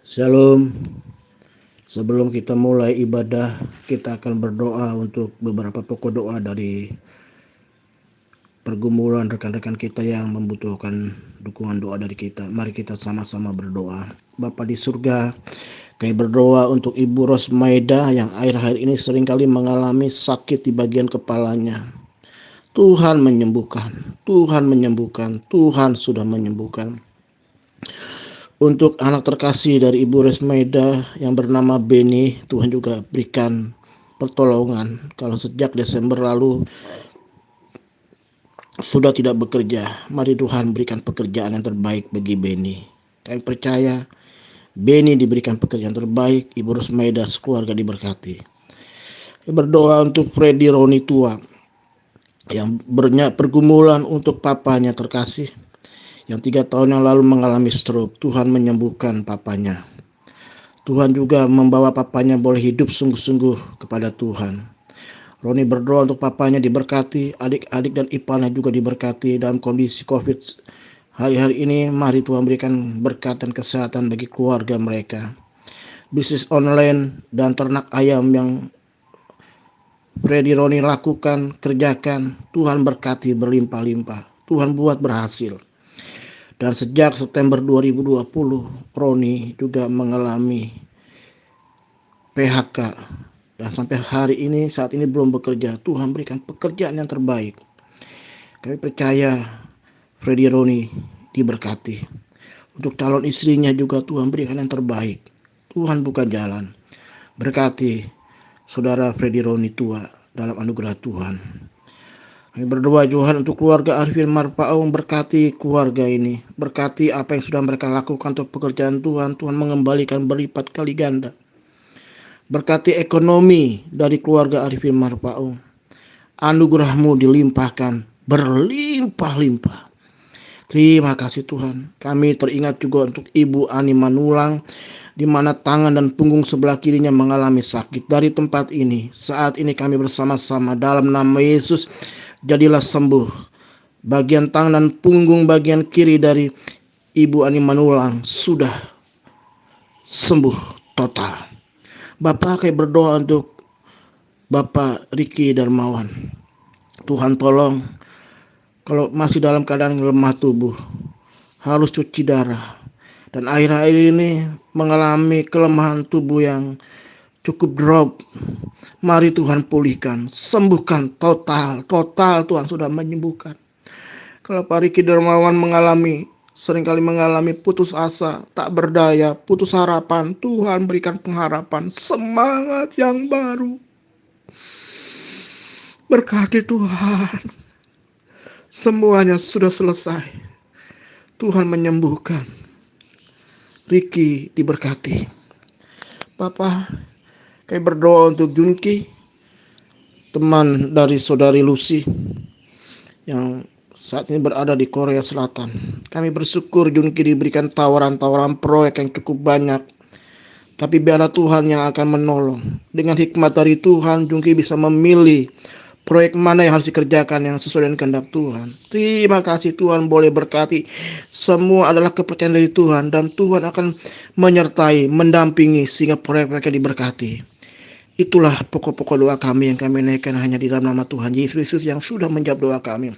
Shalom. Sebelum kita mulai ibadah, kita akan berdoa untuk beberapa pokok doa dari pergumulan rekan-rekan kita yang membutuhkan dukungan doa dari kita. Mari kita sama-sama berdoa. Bapa di surga, kami berdoa untuk Ibu Rosmaida yang akhir-akhir ini seringkali mengalami sakit di bagian kepalanya. Tuhan menyembuhkan, Tuhan menyembuhkan, Tuhan sudah menyembuhkan. Untuk anak terkasih dari Ibu Resmaida yang bernama Beni, Tuhan juga berikan pertolongan. Kalau sejak Desember lalu sudah tidak bekerja, mari Tuhan berikan pekerjaan yang terbaik bagi Beni. Kami percaya Beni diberikan pekerjaan terbaik, Ibu Resmaida sekeluarga diberkati. Berdoa untuk Freddy Roni tua yang pergumulan untuk papanya terkasih yang 3 tahun yang lalu mengalami stroke. Tuhan menyembuhkan papanya. Tuhan juga membawa papanya boleh hidup sungguh-sungguh kepada Tuhan. Roni berdoa untuk papanya diberkati, adik-adik dan iparnya juga diberkati dalam kondisi COVID hari-hari ini. Mari Tuhan berikan berkat dan kesehatan bagi keluarga mereka. Bisnis online dan ternak ayam yang Freddy Roni lakukan, kerjakan, Tuhan berkati berlimpah-limpah. Tuhan buat berhasil. Dan sejak September 2020, Roni juga mengalami PHK. Dan sampai hari ini, saat ini belum bekerja. Tuhan berikan pekerjaan yang terbaik. Kami percaya Freddy Roni diberkati. Untuk calon istrinya juga Tuhan berikan yang terbaik. Tuhan buka jalan. Berkati saudara Freddy Roni tua dalam anugerah Tuhan. Kami berdoa Tuhan untuk keluarga Arifin Marpaung, berkati keluarga ini. Berkati apa yang sudah mereka lakukan untuk pekerjaan Tuhan. Tuhan mengembalikan berlipat kali ganda. Berkati ekonomi dari keluarga Arifin Marpaung. Anugerah-Mu dilimpahkan berlimpah-limpah. Terima kasih Tuhan. Kami teringat juga untuk Ibu Ani Manulang, di mana tangan dan punggung sebelah kirinya mengalami sakit. Dari tempat ini, saat ini kami bersama-sama dalam nama Yesus, jadilah sembuh. Bagian tangan dan punggung bagian kiri dari Ibu Ani Manulang sudah sembuh total. Bapak, kami berdoa untuk Bapak Riki Darmawan. Tuhan tolong, kalau masih dalam keadaan lemah tubuh, harus cuci darah, dan akhir-akhir ini mengalami kelemahan tubuh yang cukup drop. Mari Tuhan pulihkan, sembuhkan total Tuhan sudah menyembuhkan. Kalau Pak Riki Darmawan seringkali mengalami putus asa, tak berdaya, putus harapan, Tuhan berikan pengharapan, semangat yang baru. Berkati Tuhan, semuanya sudah selesai. Tuhan menyembuhkan. Riki diberkati. Papa, kami berdoa untuk Junki, teman dari saudari Lucy yang saat ini berada di Korea Selatan. Kami bersyukur Junki diberikan tawaran-tawaran proyek yang cukup banyak. Tapi biarlah Tuhan yang akan menolong. Dengan hikmat dari Tuhan, Junki bisa memilih proyek mana yang harus dikerjakan yang sesuai dengan kehendak Tuhan. Terima kasih Tuhan boleh berkati. Semua adalah kepercayaan dari Tuhan, dan Tuhan akan menyertai, mendampingi sehingga proyek mereka diberkati. Itulah pokok-pokok doa kami yang kami naikkan hanya di dalam nama Tuhan Yesus Kristus yang sudah menjawab doa kami.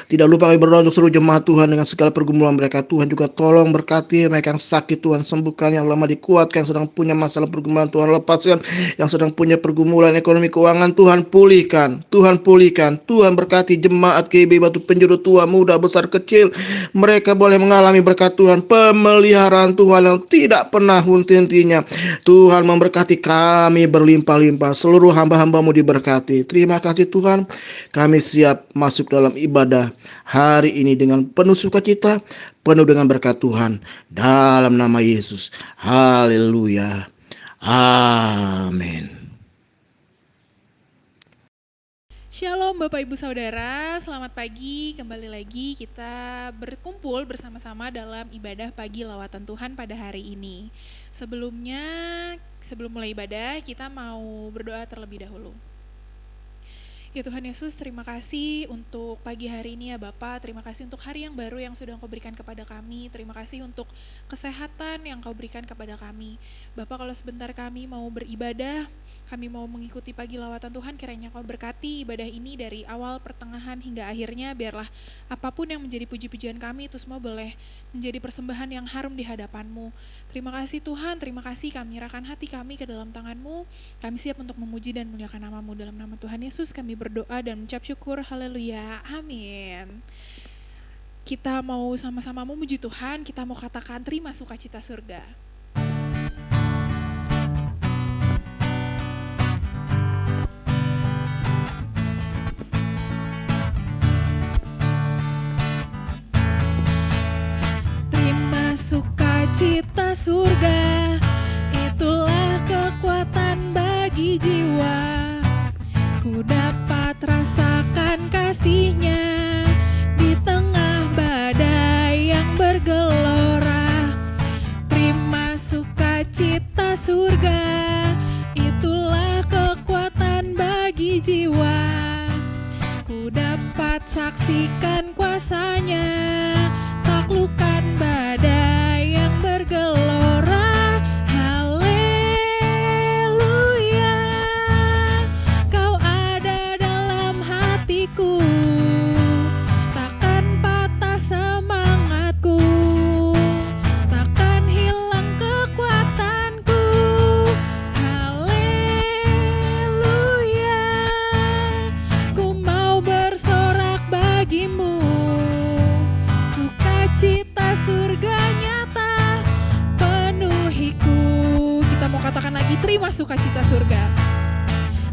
Tidak lupa kami berdoa untuk seluruh jemaat Tuhan dengan segala pergumulan mereka. Tuhan juga tolong berkati mereka yang sakit, Tuhan sembuhkan, yang lemah dikuatkan, yang sedang punya masalah pergumulan Tuhan lepaskan, yang sedang punya pergumulan ekonomi keuangan Tuhan pulihkan, Tuhan pulihkan. Tuhan berkati jemaat GB Batu Penjuru, tua muda besar kecil, mereka boleh mengalami berkat Tuhan, pemeliharaan Tuhan yang tidak pernah henti-hentinya. Tuhan memberkati kami berlimpah-limpah, seluruh hamba-hamba-Mu diberkati. Terima kasih Tuhan, kami siap masuk dalam ibadah hari ini dengan penuh sukacita, penuh dengan berkat Tuhan, dalam nama Yesus. Haleluya. Amin. Shalom Bapak Ibu Saudara, selamat pagi. Kembali lagi kita berkumpul bersama-sama dalam ibadah pagi lawatan Tuhan pada hari ini. Sebelum mulai ibadah, kita mau berdoa terlebih dahulu. Ya Tuhan Yesus, terima kasih untuk pagi hari ini ya Bapa. Terima kasih untuk hari yang baru yang sudah Engkau berikan kepada kami. Terima kasih untuk kesehatan yang Engkau berikan kepada kami. Bapa, kalau sebentar kami mau beribadah, kami mau mengikuti pagi lawatan Tuhan, kiranya Engkau berkati ibadah ini dari awal, pertengahan, hingga akhirnya. Biarlah apapun yang menjadi puji-pujian kami itu semua boleh menjadi persembahan yang harum di hadapan-Mu. Terima kasih Tuhan, terima kasih, kami nyerahkan hati kami ke dalam tangan-Mu. Kami siap untuk memuji dan muliakan nama-Mu. Dalam nama Tuhan Yesus kami berdoa dan mengucap syukur. Haleluya, amin. Kita mau sama-sama memuji Tuhan, kita mau katakan terima sukacita surga. Sukacita surga, itulah kekuatan bagi jiwa. Ku dapat rasakan kasih-Nya di tengah badai yang bergelora. Terima sukacita surga, itulah kekuatan bagi jiwa. Ku dapat saksikan kuasa-Nya, taklukkan badai yang bergelora. Haleluya, Kau ada dalam hatiku, takkan patah semangatku, takkan hilang kekuatanku. Haleluya, ku mau bersorak bagimu. Sukacita surga nyata penuhiku. Kita mau katakan lagi, terima sukacita surga.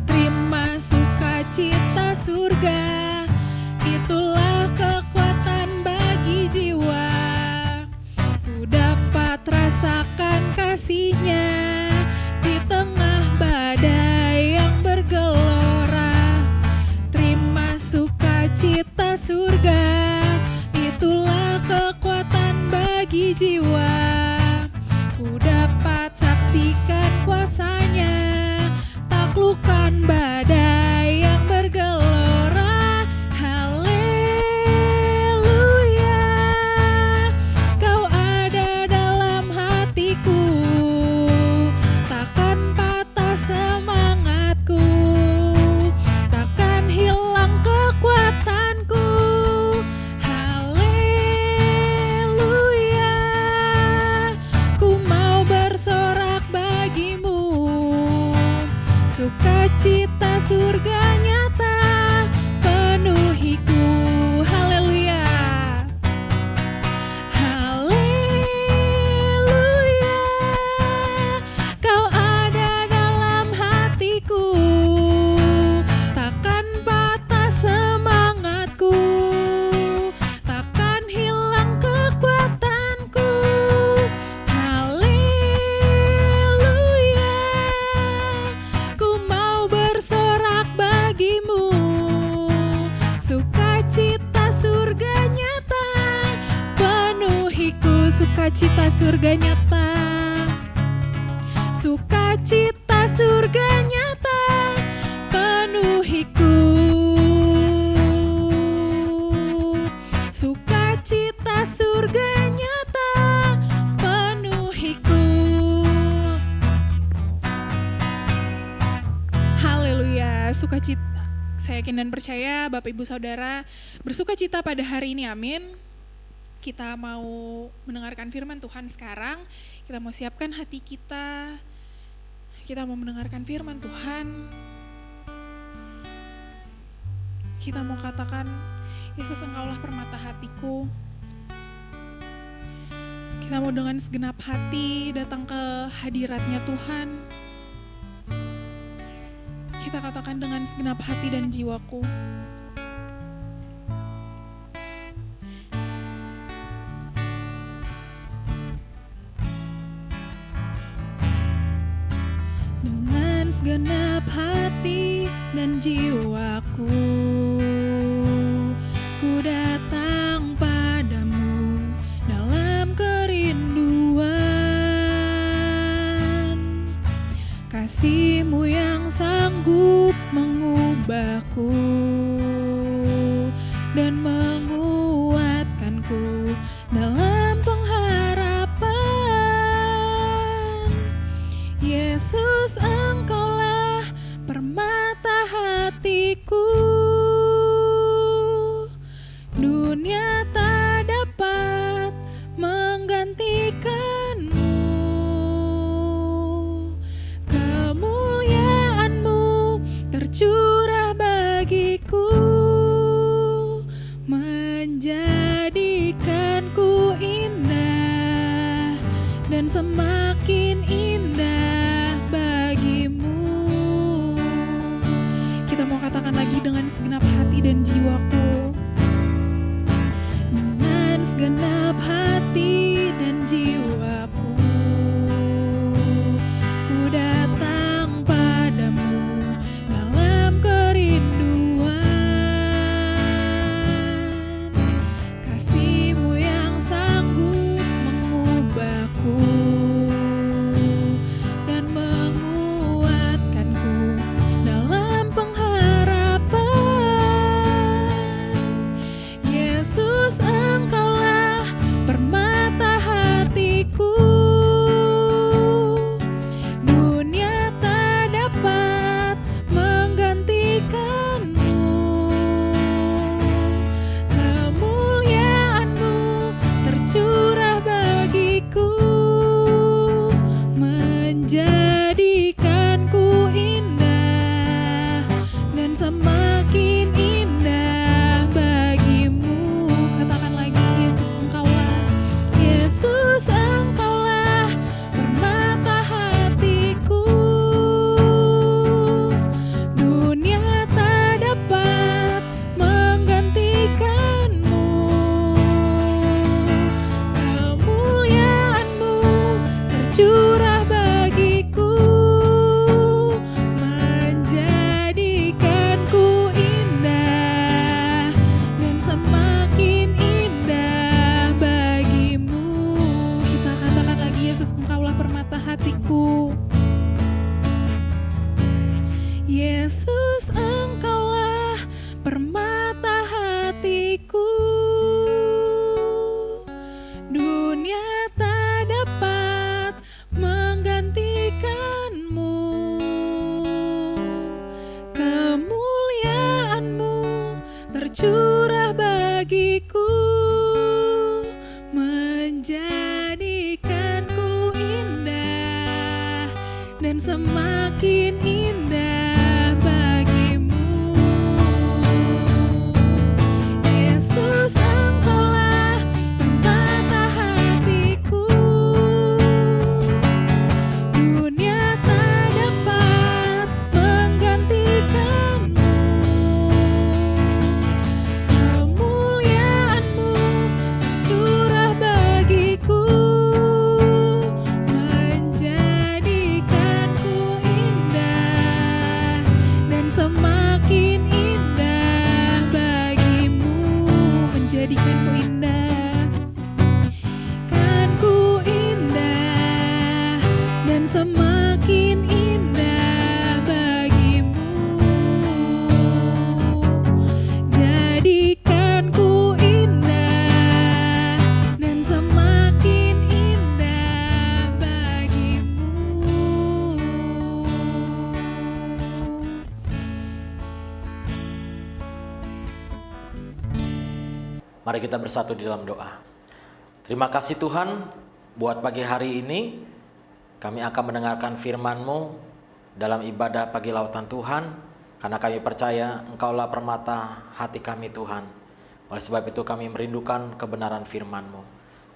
Terima sukacita surga, itulah kekuatan bagi jiwa. Ku dapat rasakan kasih-Nya di tengah badai yang bergelora. Terima sukacita surga, itulah kekuatan bagi jiwa. Ku dapat saksikan kuasa-Nya, taklukkan badai yang bergelora. Haleluya, Kau ada dalam hatiku, takkan patah semangatku, takkan hilang kekuatanku. Haleluya, ku mau bersorak bagimu. Sukacita surga nyata penuhiku. Haleluya, haleluya, Kau ada dalam hatiku, takkan patah semangatku, takkan hilang kekuatanku. Haleluya, ku mau bersorak bagimu. Sukacita surga nyata penuhiku. Sukacita surga nyata, sukacita surga nyata penuhiku. Sukacita surga nyata penuhiku. Haleluya, sukacita. Saya yakin dan percaya Bapak Ibu Saudara bersukacita pada hari ini, amin. Kita mau mendengarkan firman Tuhan sekarang. Kita mau siapkan hati kita. Kita mau mendengarkan firman Tuhan. Kita mau katakan, Yesus, Engkaulah permata hatiku. Kita mau dengan segenap hati datang ke hadirat-Nya Tuhan. Kita katakan dengan segenap hati dan jiwaku. Dengan segenap hati dan jiwaku, ku datang padamu dalam kerinduan. Kasih-Mu yang sanggup mengubah mengubahku dan menguatkanku dalam pengharapan. Yesus, Engkaulah permata hatiku. Dunia tak dapat menggantikanmu. Kemuliaan-Mu tercurah bagiku, menjadikanku indah dan semakin indah bagimu. Kita mau katakan lagi dengan segenap hati dan jiwaku. Dengan segenap hati dan jiwaku, ku datang padamu dalam kerinduan. Kasih-Mu yang sanggup mengubahku dan menguatkanku dalam pengharapan. Yesus, Engkaulah permata hatiku. Dunia tak dapat menggantikanmu. Kemuliaan-Mu tercurah bagiku, menjadikanku indah dan semakin indah bagimu. Katakan lagi, Yesus, Engkaulah, Yesus, Engkaulah permata hatiku. Dunia tak dapat menggantikanmu. Kemuliaan-Mu tercurah bagiku, menjadikanku indah dan semakin indah bagimu. Kita katakan lagi, Yesus, Engkaulah permata hatiku. Yesus, Engkaulah permata hatiku. Dunia tak dapat menggantikanmu. Kemuliaan-Mu tercurah bagiku, menjadikanku indah dan semakin indah bagimu. Yesus, Engkaulah permata hatiku. Dunia tak dapat menggantikanmu. Kemuliaan-Mu tercurah bagiku, menjadikanku indah dan semakin indah bagimu. Menjadikanku indah, kanku indah dan semakin indah bagimu. Jadikanku indah dan semakin indah bagimu. Mari kita bersatu di dalam doa. Terima kasih Tuhan, buat pagi hari ini kami akan mendengarkan firman-Mu dalam ibadah pagi lautan Tuhan, karena kami percaya Engkaulah permata hati kami Tuhan. Oleh sebab itu kami merindukan kebenaran firman-Mu.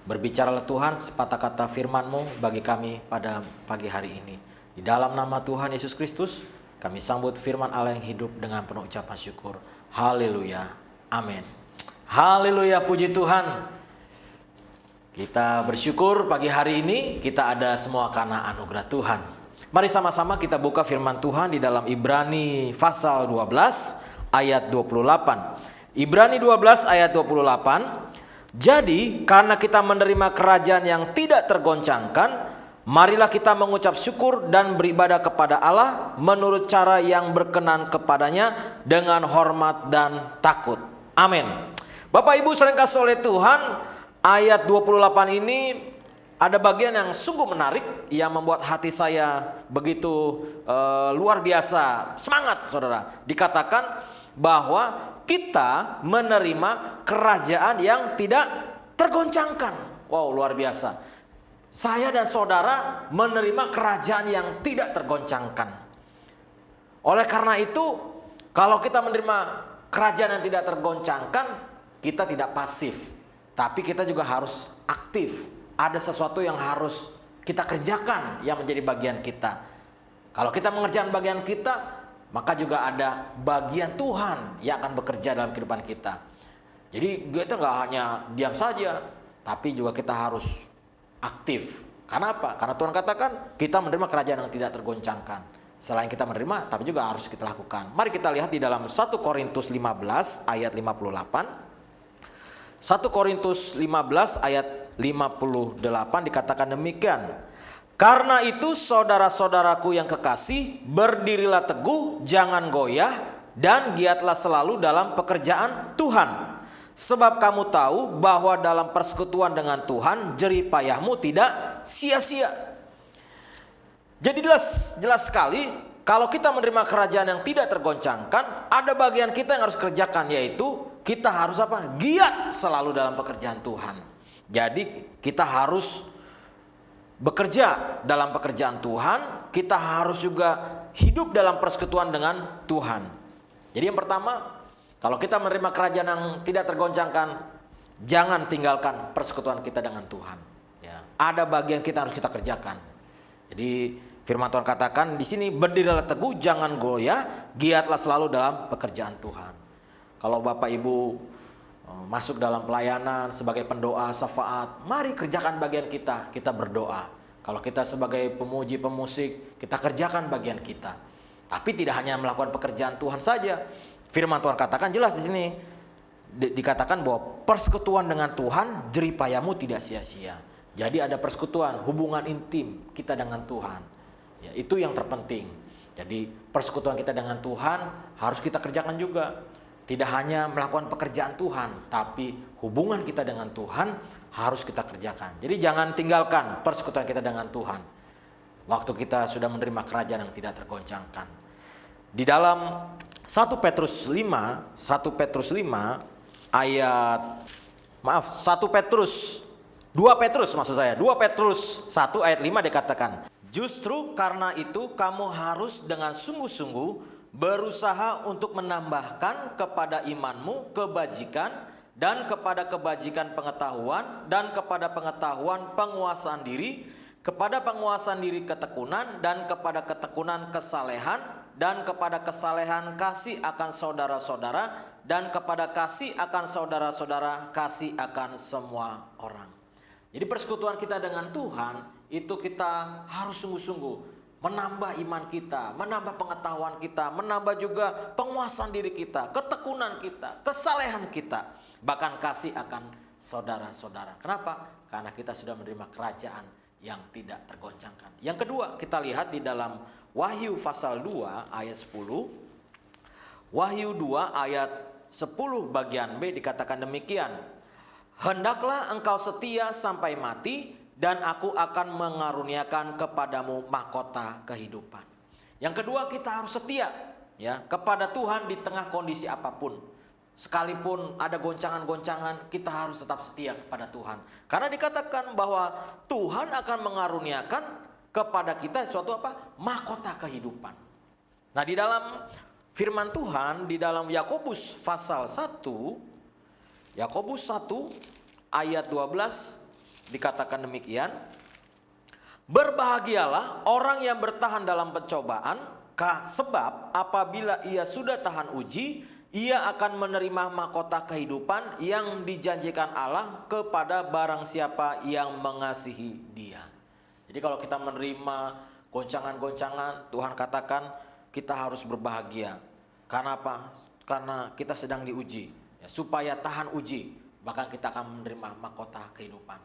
Berbicaralah Tuhan sepatah kata firman-Mu bagi kami pada pagi hari ini. Di dalam nama Tuhan Yesus Kristus, kami sambut firman Allah yang hidup dengan penuh ucapan syukur. Haleluya. Amin. Haleluya, puji Tuhan. Kita bersyukur pagi hari ini kita ada semua karena anugerah Tuhan. Mari sama-sama kita buka firman Tuhan di dalam Ibrani pasal 12 ayat 28. Ibrani 12 ayat 28. Jadi karena kita menerima kerajaan yang tidak tergoncangkan, marilah kita mengucap syukur dan beribadah kepada Allah menurut cara yang berkenan kepadanya dengan hormat dan takut. Amin. Bapak Ibu sering kasih oleh Tuhan, ayat 28 ini ada bagian yang sungguh menarik yang membuat hati saya begitu luar biasa. Semangat saudara. Dikatakan bahwa kita menerima kerajaan yang tidak tergoncangkan. Wow, luar biasa. Saya dan saudara menerima kerajaan yang tidak tergoncangkan. Oleh karena itu, kalau kita menerima kerajaan yang tidak tergoncangkan, kita tidak pasif, tapi kita juga harus aktif. Ada sesuatu yang harus kita kerjakan yang menjadi bagian kita. Kalau kita mengerjakan bagian kita, maka juga ada bagian Tuhan yang akan bekerja dalam kehidupan kita. Jadi kita nggak hanya diam saja, tapi juga kita harus aktif. Karena apa? Karena Tuhan katakan kita menerima kerajaan yang tidak tergoncangkan. Selain kita menerima, tapi juga harus kita lakukan. Mari kita lihat di dalam 1 Korintus 15 ayat 58. 1 Korintus 15 ayat 58 dikatakan demikian. Karena itu saudara-saudaraku yang kekasih, berdirilah teguh, jangan goyah, dan giatlah selalu dalam pekerjaan Tuhan. Sebab kamu tahu bahwa dalam persekutuan dengan Tuhan jerih payahmu tidak sia-sia. Jadi jelas sekali kalau kita menerima kerajaan yang tidak tergoncangkan, ada bagian kita yang harus kerjakan, yaitu kita harus apa? Giat selalu dalam pekerjaan Tuhan. Jadi kita harus bekerja dalam pekerjaan Tuhan, kita harus juga hidup dalam persekutuan dengan Tuhan. Jadi yang pertama, kalau kita menerima kerajaan yang tidak tergoncangkan, jangan tinggalkan persekutuan kita dengan Tuhan. Ya, ada bagian kita harus kita kerjakan. Jadi firman Tuhan katakan di sini, berdirilah teguh, jangan goyah, giatlah selalu dalam pekerjaan Tuhan. Kalau Bapak Ibu masuk dalam pelayanan sebagai pendoa syafaat, mari kerjakan bagian kita berdoa. Kalau kita sebagai pemuji pemusik, kita kerjakan bagian kita. Tapi tidak hanya melakukan pekerjaan Tuhan saja. Firman Tuhan katakan jelas di sini, dikatakan bahwa persekutuan dengan Tuhan jerih payahmu tidak sia-sia. Jadi ada persekutuan, hubungan intim kita dengan Tuhan. Ya, itu yang terpenting. Jadi persekutuan kita dengan Tuhan harus kita kerjakan juga. Tidak hanya melakukan pekerjaan Tuhan, tapi hubungan kita dengan Tuhan harus kita kerjakan. Jadi jangan tinggalkan persekutuan kita dengan Tuhan waktu kita sudah menerima kerajaan yang tidak tergoncangkan. Di dalam 1 Petrus 5 ayat 2 Petrus 1 ayat 5 dikatakan, justru karena itu kamu harus dengan sungguh-sungguh berusaha untuk menambahkan kepada imanmu kebajikan, dan kepada kebajikan pengetahuan, dan kepada pengetahuan penguasaan diri, kepada penguasaan diri ketekunan, dan kepada ketekunan kesalehan, dan kepada kesalehan kasih akan saudara-saudara, dan kepada kasih akan saudara-saudara kasih akan semua orang. Jadi persekutuan kita dengan Tuhan itu kita harus sungguh-sungguh menambah iman kita, menambah pengetahuan kita, menambah juga penguasaan diri kita, ketekunan kita, kesalehan kita, bahkan kasih akan saudara-saudara. Kenapa? Karena kita sudah menerima kerajaan yang tidak tergoncangkan. Yang kedua, kita lihat di dalam Wahyu pasal 2 ayat 10. Wahyu 2 ayat 10 bagian B dikatakan demikian. Hendaklah engkau setia sampai mati, dan aku akan mengaruniakan kepadamu mahkota kehidupan. Yang kedua, kita harus setia ya kepada Tuhan di tengah kondisi apapun. Sekalipun ada goncangan-goncangan, kita harus tetap setia kepada Tuhan. Karena dikatakan bahwa Tuhan akan mengaruniakan kepada kita suatu apa? Mahkota kehidupan. Nah, di dalam firman Tuhan di dalam Yakobus pasal 1, Yakobus 1 ayat 12 dikatakan demikian. Berbahagialah orang yang bertahan dalam pencobaan, sebab apabila ia sudah tahan uji, ia akan menerima mahkota kehidupan yang dijanjikan Allah kepada barang siapa yang mengasihi Dia. Jadi kalau kita menerima goncangan-goncangan, Tuhan katakan kita harus berbahagia. Karena apa? Karena kita sedang diuji. Ya, supaya tahan uji, bahkan kita akan menerima mahkota kehidupan.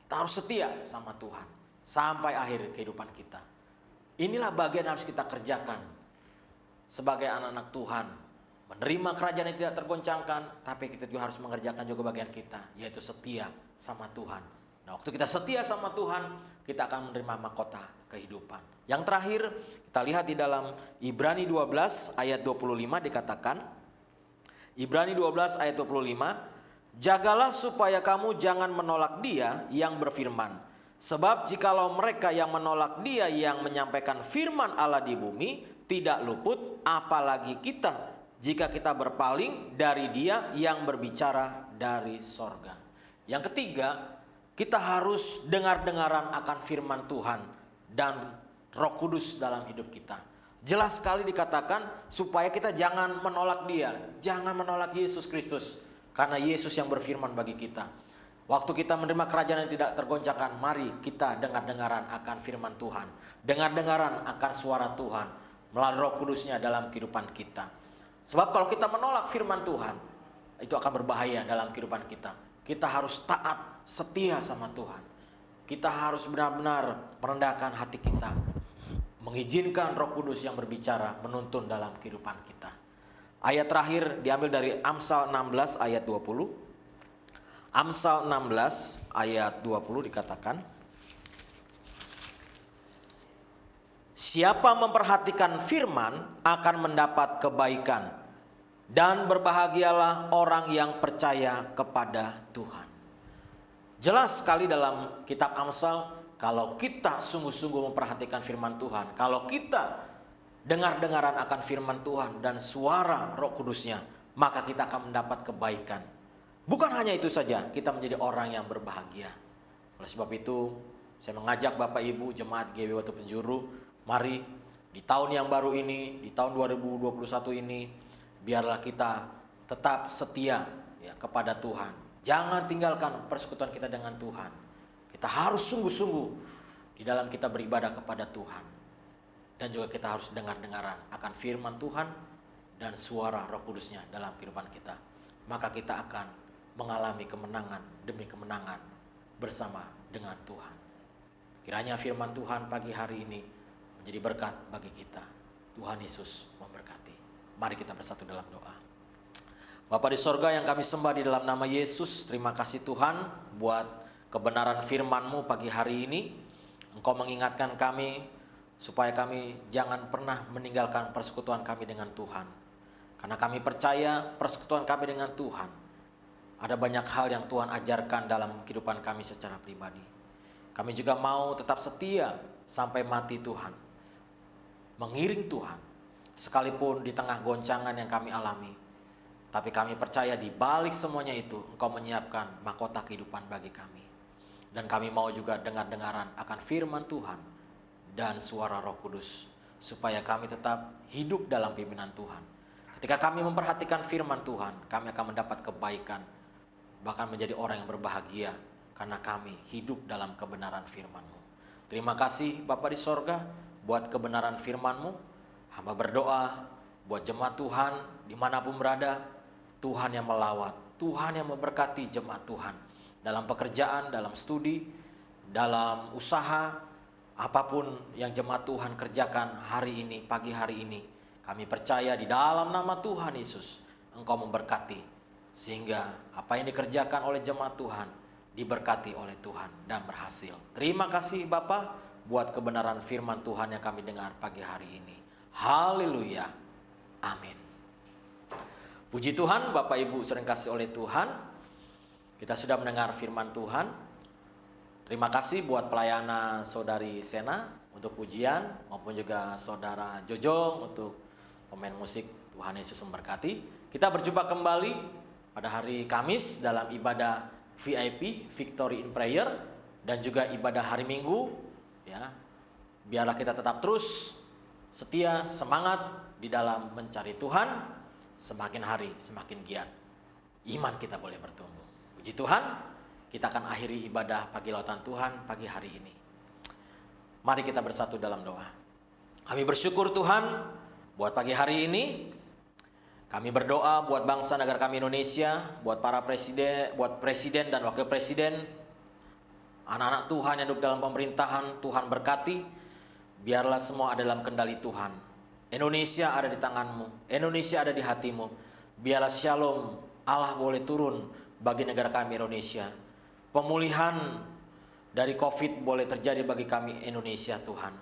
Kita harus setia sama Tuhan. sampai akhir kehidupan kita. Inilah bagian yang harus kita kerjakan sebagai anak-anak Tuhan. Menerima kerajaan yang tidak tergoncangkan, tapi kita juga harus mengerjakan juga bagian kita, yaitu setia sama Tuhan. Nah, waktu kita setia sama Tuhan, kita akan menerima mahkota kehidupan. Yang terakhir, kita lihat di dalam Ibrani 12 ayat 25 dikatakan, Ibrani 12 ayat 25, jagalah supaya kamu jangan menolak Dia yang berfirman. Sebab jikalau mereka yang menolak Dia yang menyampaikan firman Allah di bumi tidak luput, apalagi kita jika kita berpaling dari Dia yang berbicara dari sorga. Yang ketiga, kita harus dengar-dengaran akan firman Tuhan dan Roh Kudus dalam hidup kita. Jelas sekali dikatakan supaya kita jangan menolak Dia, jangan menolak Yesus Kristus, karena Yesus yang berfirman bagi kita. Waktu kita menerima kerajaan yang tidak tergoncangkan, mari kita dengar-dengaran akan firman Tuhan, dengar-dengaran akan suara Tuhan melalui Roh Kudusnya dalam kehidupan kita. Sebab kalau kita menolak firman Tuhan, itu akan berbahaya dalam kehidupan kita. Kita harus taat, setia sama Tuhan. Kita harus benar-benar merendahkan hati kita, mengizinkan Roh Kudus yang berbicara, menuntun dalam kehidupan kita. Ayat terakhir diambil dari Amsal 16 ayat 20. Amsal 16 ayat 20 dikatakan, siapa memperhatikan firman akan mendapat kebaikan, dan berbahagialah orang yang percaya kepada Tuhan. Jelas sekali dalam kitab Amsal, kalau kita sungguh-sungguh memperhatikan firman Tuhan, kalau kita dengar-dengaran akan firman Tuhan dan suara Roh Kudusnya, maka kita akan mendapat kebaikan. Bukan hanya itu saja, kita menjadi orang yang berbahagia. Oleh sebab itu, saya mengajak Bapak Ibu Jemaat GW Watu Penjuru, mari di tahun yang baru ini, di tahun 2021 ini, biarlah kita tetap setia ya kepada Tuhan. Jangan tinggalkan persekutuan kita dengan Tuhan. Kita harus sungguh-sungguh di dalam kita beribadah kepada Tuhan. Dan juga kita harus dengar-dengaran akan firman Tuhan dan suara Roh Kudusnya dalam kehidupan kita. Maka kita akan mengalami kemenangan demi kemenangan bersama dengan Tuhan. Kiranya firman Tuhan pagi hari ini menjadi berkat bagi kita. Tuhan Yesus memberkati. Mari kita bersatu dalam doa. Bapa di sorga yang kami sembah di dalam nama Yesus, terima kasih Tuhan buat kebenaran firman-Mu pagi hari ini. Engkau mengingatkan kami supaya kami jangan pernah meninggalkan persekutuan kami dengan Tuhan. Karena kami percaya persekutuan kami dengan Tuhan, ada banyak hal yang Tuhan ajarkan dalam kehidupan kami secara pribadi. Kami juga mau tetap setia sampai mati Tuhan, mengiring Tuhan, sekalipun di tengah goncangan yang kami alami. Tapi kami percaya di balik semuanya itu, Engkau menyiapkan mahkota kehidupan bagi kami. Dan kami mau juga dengar-dengaran akan firman Tuhan dan suara Roh Kudus, supaya kami tetap hidup dalam pimpinan Tuhan. Ketika kami memperhatikan firman Tuhan, kami akan mendapat kebaikan, bahkan menjadi orang yang berbahagia, karena kami hidup dalam kebenaran firman-Mu. Terima kasih Bapa di sorga buat kebenaran firman-Mu. Hamba berdoa buat jemaat Tuhan dimanapun berada, Tuhan yang melawat, Tuhan yang memberkati jemaat Tuhan dalam pekerjaan, dalam studi, dalam usaha, apapun yang jemaat Tuhan kerjakan hari ini, pagi hari ini. Kami percaya di dalam nama Tuhan Yesus, Engkau memberkati, sehingga apa yang dikerjakan oleh jemaat Tuhan diberkati oleh Tuhan dan berhasil. Terima kasih Bapa buat kebenaran firman Tuhan yang kami dengar pagi hari ini. Haleluya. Amin. Puji Tuhan, Bapak Ibu sering kasih oleh Tuhan. Kita sudah mendengar firman Tuhan. Terima kasih buat pelayanan Saudari Sena untuk pujian, maupun juga Saudara Jojo untuk pemain musik. Tuhan Yesus memberkati. Kita berjumpa kembali pada hari Kamis dalam ibadah VIP, Victory in Prayer, dan juga ibadah hari Minggu. Ya, biarlah kita tetap terus setia, semangat di dalam mencari Tuhan. Semakin hari semakin giat, iman kita boleh bertumbuh. Puji Tuhan, kita akan akhiri ibadah pagi lautan Tuhan pagi hari ini. Mari kita bersatu dalam doa. Kami bersyukur Tuhan buat pagi hari ini. Kami berdoa buat bangsa negara kami Indonesia, buat para presiden, buat presiden dan wakil presiden, Anak-anak Tuhan yang hidup dalam pemerintahan, Tuhan berkati. Biarlah semua ada dalam kendali Tuhan. Indonesia ada di tangan-Mu, Indonesia ada di hati-Mu. Biarlah shalom Allah boleh turun bagi negara kami Indonesia. Pemulihan dari COVID boleh terjadi bagi kami Indonesia Tuhan.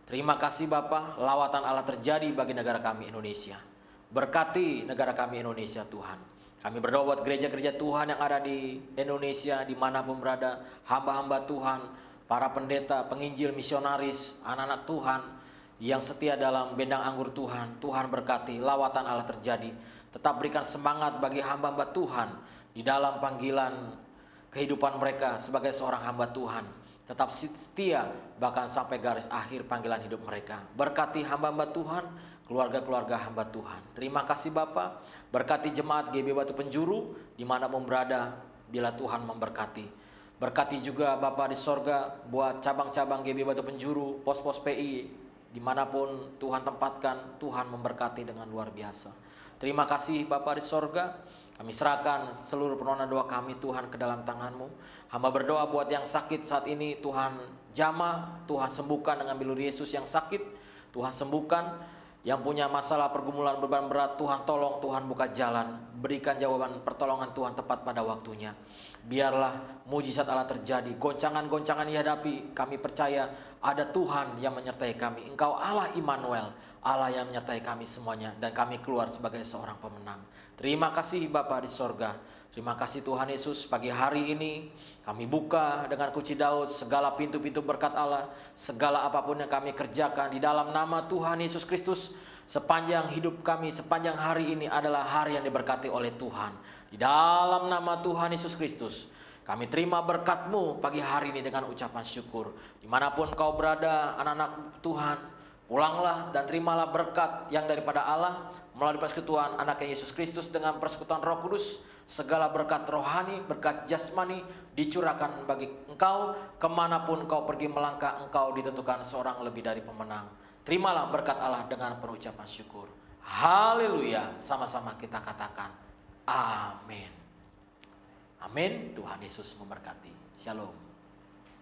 Terima kasih Bapa, lawatan Allah terjadi bagi negara kami Indonesia. Berkati negara kami Indonesia Tuhan. Kami berdoa buat gereja-gereja Tuhan yang ada di Indonesia, dimanapun berada, hamba-hamba Tuhan, para pendeta, penginjil, misionaris, anak-anak Tuhan yang setia dalam bendang anggur Tuhan. Tuhan berkati, lawatan Allah terjadi. Tetap berikan semangat bagi hamba-hamba Tuhan di dalam panggilan kehidupan mereka sebagai seorang hamba Tuhan. Tetap setia bahkan sampai garis akhir panggilan hidup mereka. Berkati hamba-hamba Tuhan, keluarga-keluarga hamba Tuhan. Terima kasih Bapa. Berkati jemaat GB Batu Penjuru dimanapun berada bila Tuhan memberkati. Berkati juga Bapa di sorga buat cabang-cabang GB Batu Penjuru, pos-pos PI dimanapun Tuhan tempatkan. Tuhan memberkati dengan luar biasa. Terima kasih Bapa di sorga. Kami serahkan seluruh permohonan doa kami Tuhan ke dalam tangan-Mu. Hamba berdoa buat yang sakit saat ini, Tuhan jamah, Tuhan sembuhkan dengan bilur Yesus yang sakit. Tuhan sembuhkan. Yang punya masalah pergumulan beban berat, Tuhan tolong, Tuhan buka jalan. Berikan jawaban pertolongan Tuhan tepat pada waktunya. Biarlah mujizat Allah terjadi. Goncangan-goncangan dihadapi, kami percaya ada Tuhan yang menyertai kami. Engkau Allah Immanuel, Allah yang menyertai kami semuanya. Dan kami keluar sebagai seorang pemenang. Terima kasih Bapa di sorga. Terima kasih Tuhan Yesus, pagi hari ini kami buka dengan kunci Daud segala pintu-pintu berkat Allah. Segala apapun yang kami kerjakan di dalam nama Tuhan Yesus Kristus. Sepanjang hidup kami, sepanjang hari ini adalah hari yang diberkati oleh Tuhan. Di dalam nama Tuhan Yesus Kristus, kami terima berkat-Mu pagi hari ini dengan ucapan syukur. Dimanapun kau berada, anak-anak Tuhan, pulanglah dan terimalah berkat yang daripada Allah melalui persekutuan anaknya Yesus Kristus dengan persekutuan Roh Kudus. Segala berkat rohani, berkat jasmani dicurahkan bagi engkau. Kemanapun kau pergi melangkah, engkau ditentukan seorang lebih dari pemenang. Terimalah berkat Allah dengan perucapan syukur. Haleluya. Sama-sama kita katakan amin. Amin. Tuhan Yesus memberkati. Shalom.